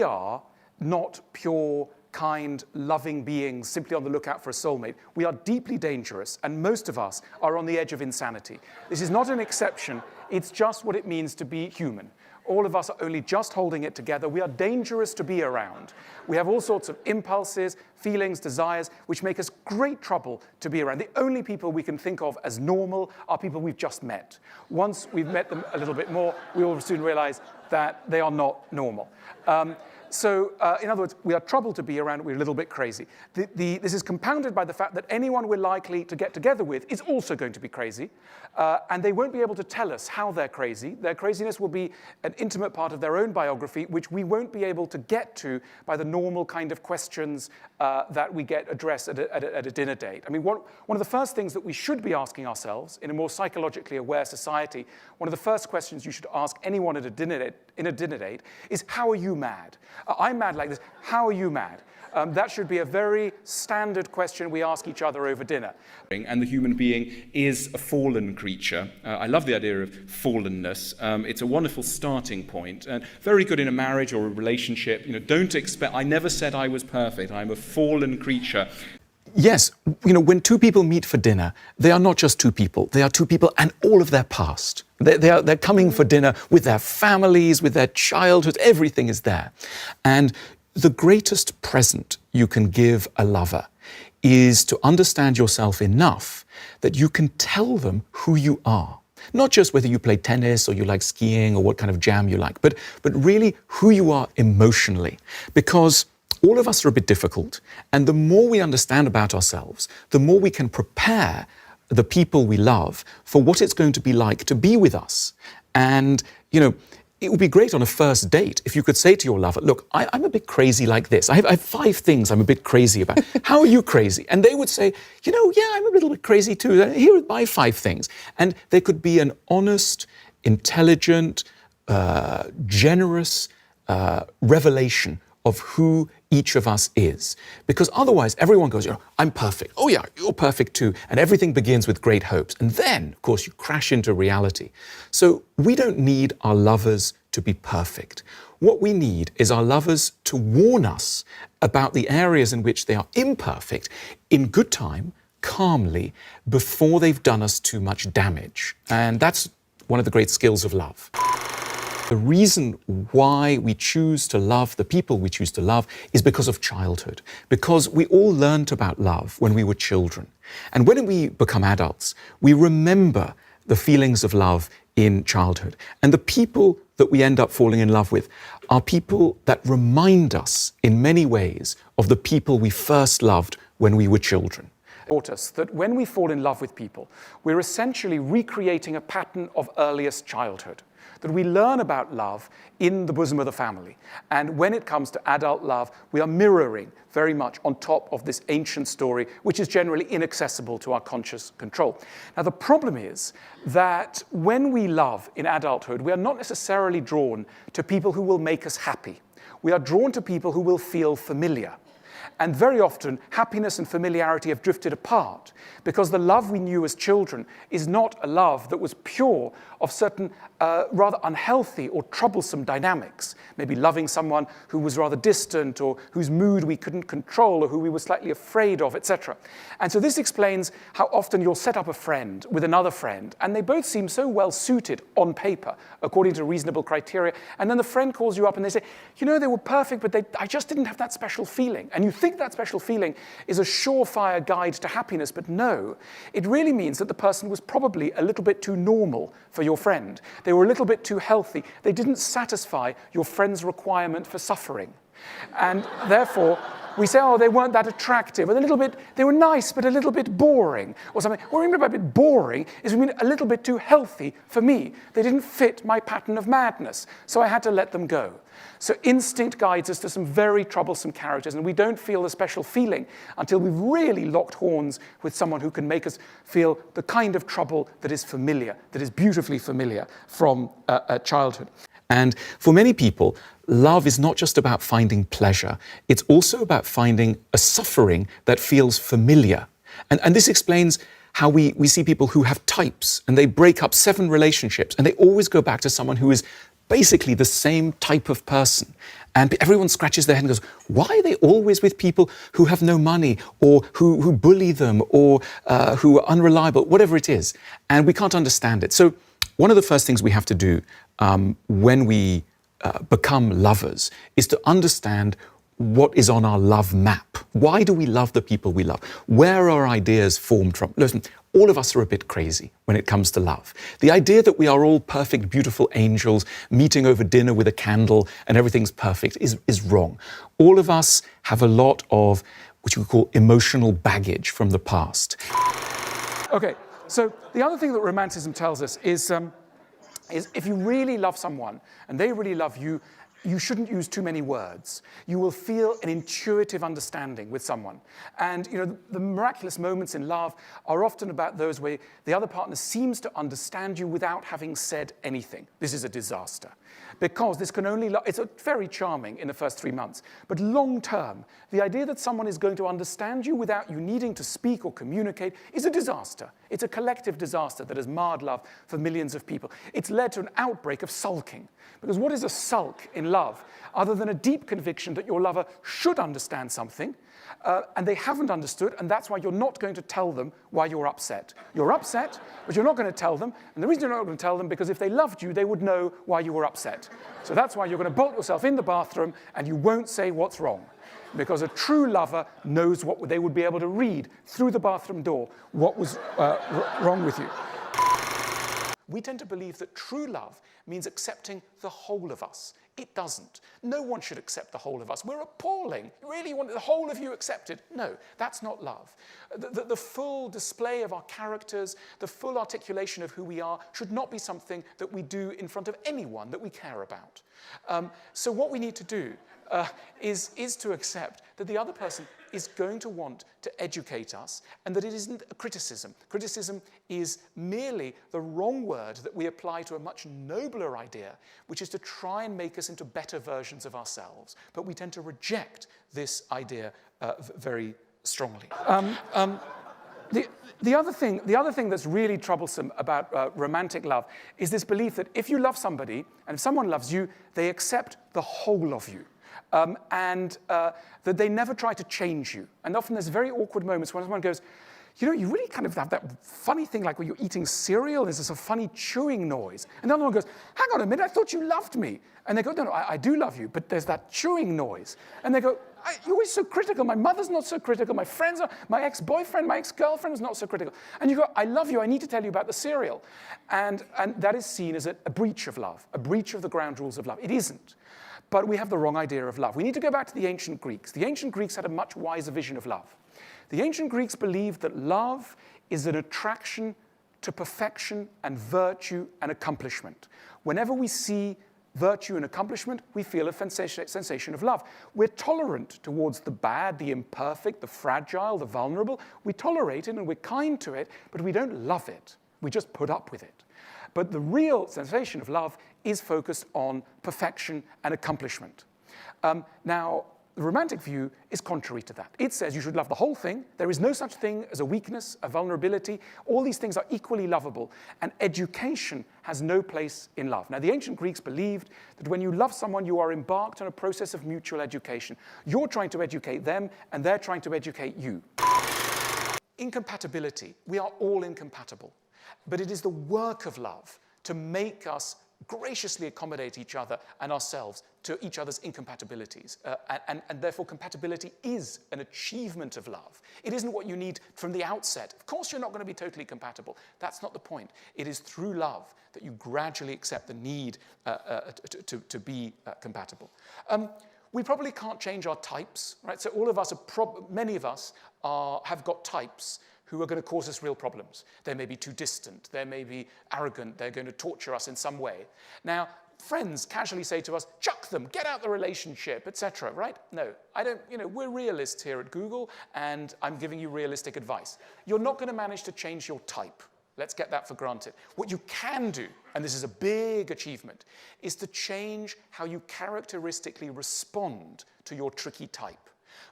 are not pure, kind, loving beings simply on the lookout for a soulmate. We are deeply dangerous, and most of us are on the edge of insanity. This is not an exception. It's just what it means to be human. All of us are only just holding it together. We are dangerous to be around. We have all sorts of impulses, feelings, desires, which make us great trouble to be around. The only people we can think of as normal are people we've just met. Once we've met them a little bit more, we will soon realize that they are not normal. In other words, we are trouble to be around, we're a little bit crazy. This is compounded by the fact that anyone we're likely to get together with is also going to be crazy, and they won't be able to tell us how they're crazy. Their craziness will be an intimate part of their own biography, which we won't be able to get to by the normal kind of questions that we get addressed at a dinner date. I mean, one of the first things that we should be asking ourselves in a more psychologically aware society, one of the first questions you should ask anyone at a dinner date is, how are you mad? I'm mad like this. How are you mad? That should be a very standard question we ask each other over dinner. And the human being is a fallen creature. I love the idea of fallenness. It's a wonderful starting point. And very good in a marriage or a relationship. Don't expect, I never said I was perfect. I'm a fallen creature. Yes, when two people meet for dinner, they are not just two people. They are two people and all of their past. They're coming for dinner with their families, with their childhood. Everything is there. And the greatest present you can give a lover is to understand yourself enough that you can tell them who you are. Not just whether you play tennis or you like skiing or what kind of jam you like, but really who you are emotionally. Because all of us are a bit difficult, and the more we understand about ourselves, the more we can prepare the people we love for what it's going to be like to be with us. And, it would be great on a first date if you could say to your lover, look, I'm a bit crazy like this. I have 5 things I'm a bit crazy about. How are you crazy? And they would say, yeah, I'm a little bit crazy too. Here are my 5 things. And they could be an honest, intelligent, generous revelation of who each of us is. Because otherwise, everyone goes, I'm perfect. Oh yeah, you're perfect too. And everything begins with great hopes. And then, of course, you crash into reality. So we don't need our lovers to be perfect. What we need is our lovers to warn us about the areas in which they are imperfect in good time, calmly, before they've done us too much damage. And that's one of the great skills of love. The reason why we choose to love the people we choose to love is because of childhood. Because we all learnt about love when we were children. And when we become adults, we remember the feelings of love in childhood. And the people that we end up falling in love with are people that remind us in many ways of the people we first loved when we were children. Taught us that when we fall in love with people, we're essentially recreating a pattern of earliest childhood. That we learn about love in the bosom of the family. And when it comes to adult love, we are mirroring very much on top of this ancient story, which is generally inaccessible to our conscious control. Now, the problem is that when we love in adulthood, we are not necessarily drawn to people who will make us happy. We are drawn to people who will feel familiar. And very often, happiness and familiarity have drifted apart because the love we knew as children is not a love that was pure of certain rather unhealthy or troublesome dynamics. Maybe loving someone who was rather distant or whose mood we couldn't control or who we were slightly afraid of, etc. And so this explains how often you'll set up a friend with another friend and they both seem so well suited on paper, according to reasonable criteria, and then the friend calls you up and they say, they were perfect, but I just didn't have that special feeling. And you think that special feeling is a surefire guide to happiness, but no, it really means that the person was probably a little bit too normal for your friend. They were a little bit too healthy. They didn't satisfy your friend's requirement for suffering. And therefore, we say, they weren't that attractive, or they were nice, but a little bit boring, or something. What we mean by a bit boring is we mean a little bit too healthy for me. They didn't fit my pattern of madness, so I had to let them go. So instinct guides us to some very troublesome characters, and we don't feel the special feeling until we've really locked horns with someone who can make us feel the kind of trouble that is familiar, that is beautifully familiar from childhood. And for many people, love is not just about finding pleasure, it's also about finding a suffering that feels familiar. And this explains how we see people who have types, and they break up 7 relationships, and they always go back to someone who is basically the same type of person. And everyone scratches their head and goes, why are they always with people who have no money or who bully them or who are unreliable, whatever it is? And we can't understand it. So one of the first things we have to do when we become lovers is to understand what is on our love map. Why do we love the people we love? Where are ideas formed from? Listen, all of us are a bit crazy when it comes to love. The idea that we are all perfect, beautiful angels meeting over dinner with a candle and everything's perfect is wrong. All of us have a lot of what you would call emotional baggage from the past. Okay, so the other thing that romanticism tells us is if you really love someone and they really love you, you shouldn't use too many words. You will feel an intuitive understanding with someone. And the miraculous moments in love are often about those where the other partner seems to understand you without having said anything. This is a disaster. Because this can only, it's very charming in the first 3 months, but long term, the idea that someone is going to understand you without you needing to speak or communicate is a disaster. It's a collective disaster that has marred love for millions of people. It's led to an outbreak of sulking. Because what is a sulk in love, other than a deep conviction that your lover should understand something, and they haven't understood, and that's why you're not going to tell them why you're upset. You're upset, but you're not going to tell them, and the reason you're not going to tell them because if they loved you, they would know why you were upset. So that's why you're going to bolt yourself in the bathroom, and you won't say what's wrong. Because a true lover knows what they would be able to read through the bathroom door what was wrong with you. We tend to believe that true love means accepting the whole of us. It doesn't. No one should accept the whole of us. We're appalling. You really want the whole of you accepted? No, that's not love. The full display of our characters, the full articulation of who we are, should not be something that we do in front of anyone that we care about. So what we need to do is to accept that the other person is going to want to educate us and that it isn't a criticism. Criticism is merely the wrong word that we apply to a much nobler idea, which is to try and make us into better versions of ourselves. But we tend to reject this idea very strongly. The other thing that's really troublesome about romantic love is this belief that if you love somebody, and if someone loves you, they accept the whole of you. And that they never try to change you. And often there's very awkward moments when someone goes, you really kind of have that funny thing like when you're eating cereal, there's this a funny chewing noise. And the other one goes, hang on a minute, I thought you loved me. And they go, no, I do love you, but there's that chewing noise. And they go, you're always so critical. My mother's not so critical. My friends are, my ex-boyfriend, my ex-girlfriend is not so critical. And you go, I love you. I need to tell you about the cereal. And that is seen as a breach of love, a breach of the ground rules of love. It isn't. But we have the wrong idea of love. We need to go back to the ancient Greeks. The ancient Greeks had a much wiser vision of love. The ancient Greeks believed that love is an attraction to perfection and virtue and accomplishment. Whenever we see virtue and accomplishment, we feel a sensation of love. We're tolerant towards the bad, the imperfect, the fragile, the vulnerable. We tolerate it and we're kind to it, but we don't love it. We just put up with it. But the real sensation of love is focused on perfection and accomplishment. Now, the romantic view is contrary to that. It says you should love the whole thing. There is no such thing as a weakness, a vulnerability. All these things are equally lovable, and education has no place in love. Now, the ancient Greeks believed that when you love someone, you are embarked on a process of mutual education. You're trying to educate them, and they're trying to educate you. Incompatibility. We are all incompatible. But it is the work of love to make us graciously accommodate each other and ourselves to each other's incompatibilities. And therefore, compatibility is an achievement of love. It isn't what you need from the outset. Of course, you're not going to be totally compatible. That's not the point. It is through love that you gradually accept the need to be compatible. We probably can't change our types, right? So all of us, many of us have got types who are going to cause us real problems. They may be too distant, they may be arrogant, they're going to torture us in some way. Now, friends casually say to us, chuck them, get out the relationship, etc., right? No, I don't, we're realists here at Google, and I'm giving you realistic advice. You're not going to manage to change your type. Let's get that for granted. What you can do, and this is a big achievement, is to change how you characteristically respond to your tricky type.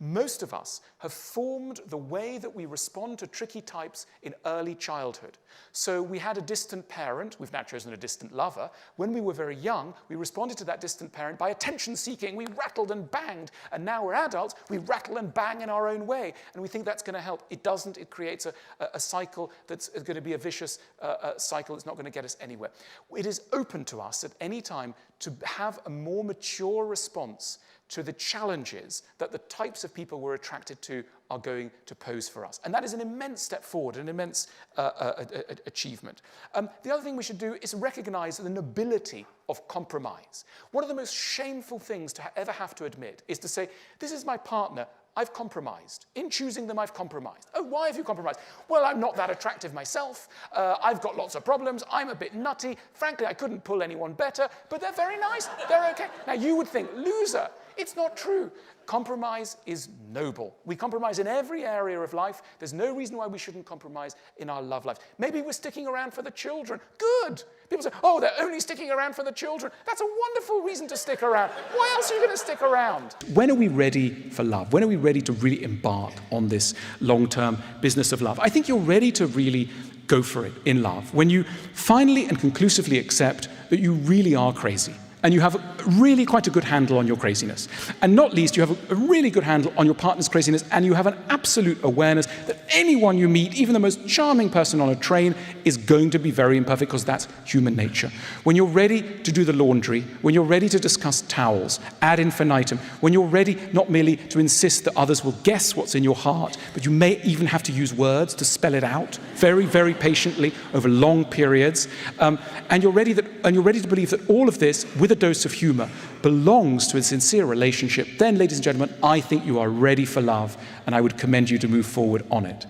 Most of us have formed the way that we respond to tricky types in early childhood. So we had a distant parent, we've now chosen a distant lover. When we were very young, we responded to that distant parent by attention-seeking. We rattled and banged. And now we're adults, we rattle and bang in our own way. And we think that's going to help. It doesn't. It creates a cycle that's going to be a vicious cycle that's not going to get us anywhere. It is open to us at any time to have a more mature response to the challenges that the types of people we're attracted to are going to pose for us. And that is an immense step forward, an immense achievement. The other thing we should do is recognize the nobility of compromise. One of the most shameful things to ever have to admit is to say, this is my partner, I've compromised. In choosing them, I've compromised. Oh, why have you compromised? Well, I'm not that attractive myself. I've got lots of problems. I'm a bit nutty. Frankly, I couldn't pull anyone better, but they're very nice. They're okay. Now, you would think, loser. It's not true. Compromise is noble. We compromise in every area of life. There's no reason why we shouldn't compromise in our love life. Maybe we're sticking around for the children. Good. People say, oh, they're only sticking around for the children. That's a wonderful reason to stick around. Why else are you going to stick around? When are we ready for love? When are we ready to really embark on this long-term business of love? I think you're ready to really go for it in love. When you finally and conclusively accept that you really are crazy, and you have really quite a good handle on your craziness. And not least, you have a really good handle on your partner's craziness, and you have an absolute awareness that anyone you meet, even the most charming person on a train, is going to be very imperfect, because that's human nature. When you're ready to do the laundry, when you're ready to discuss towels ad infinitum, when you're ready not merely to insist that others will guess what's in your heart, but you may even have to use words to spell it out very, very patiently over long periods, and you're ready to believe that all of this, with a dose of humor, belongs to a sincere relationship, then, ladies and gentlemen, I think you are ready for love, and I would commend you to move forward on it.